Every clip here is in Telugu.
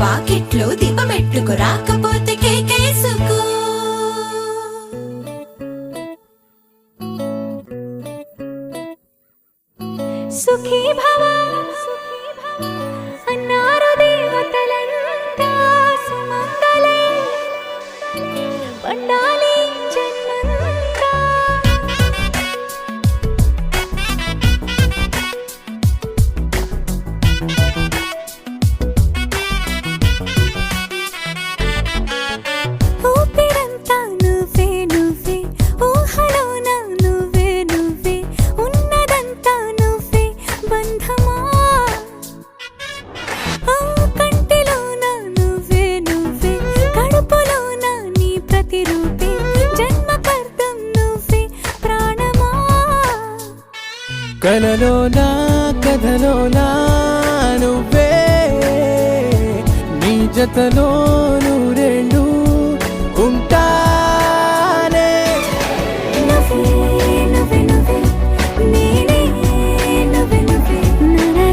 వాకిట్లో దీపమెట్టుకు రాకపోతే కేకేసుకో. సుఖీ భవ అన్నారు దేవతలంతా, సుమంగళే పండాలి జన్మంతా. ఊపిరంతా నువ్వే నువ్వే, ఊహలోన నువ్వే నువ్వే, ఉన్నదంతా నువ్వే బంధమా. కంటిలోన నువ్వే నువ్వే, కడుపులోన నీ ప్రతిరూపే, జన్మకర్తం నువ్వే ప్రాణమా. కలలోనా కథలోనా నువ్వే, నీ జతలో నూరేళ్ళు ఉంటానే. నువ్వే నువ్వే నువ్వే, నేనే నువ్వే నువ్వే, నువ్వే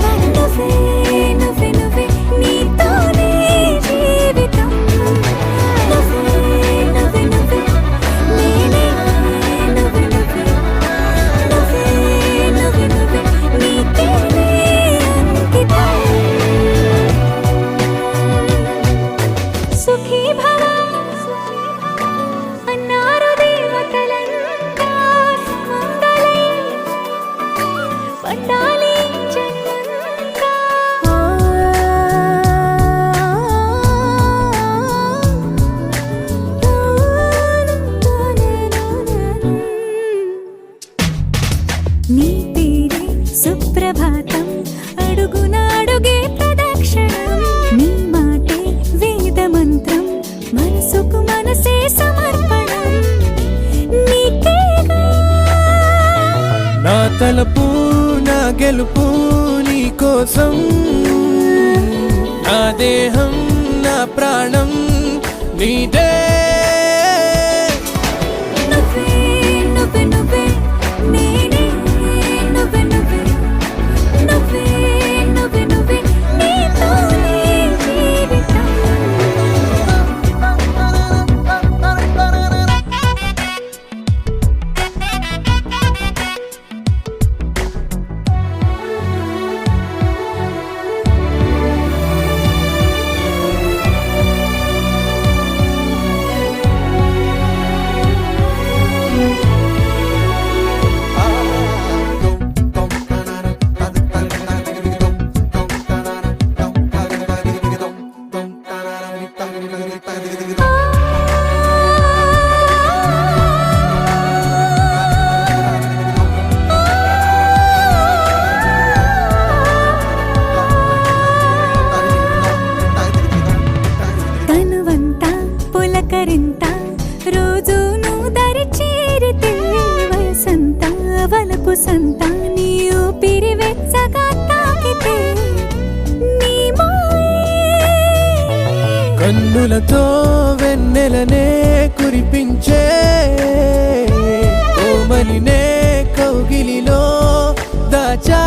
నువ్వే నువ్వే, నీతోనే జీవితం. నువ్వే నువ్వే నువ్వే, నేనే నువ్వే నువ్వే, నువ్వే నువ్వే నువ్వే, నీకేనే అంకితం. సుఖీ భవ అన్నారు దేవతలంతా, సుమంగళే పండాలి జన్మంతా. నీ పేరే సుప్రభాతం, అడుగున అడుగే ప్రదక్షిణం. నీ మాటే వేదమంత్రం, మనసుకు మనసే సమర్పణం. నీకేగా నా తలపు నా గెలుపు నీ కోసం, నా దేహం నా ప్రాణం నీదే. నువ్వే నువ్వే నువ్వే, నేనే నువ్వే నువ్వే, నువ్వే నువ్వే నువ్వే, నీతోనే జీవితం. తనువంతా పులకరింత, రోజు నువ్వు దరి చేరితే, వయసంతా వలపు సంత, నీ ఊపిరి వెచ్చగా తాకితే, నీ మాయే కన్నులతో వెన్నెలనే కురిపించే, కోమలినే కౌగిలిలో దాచా.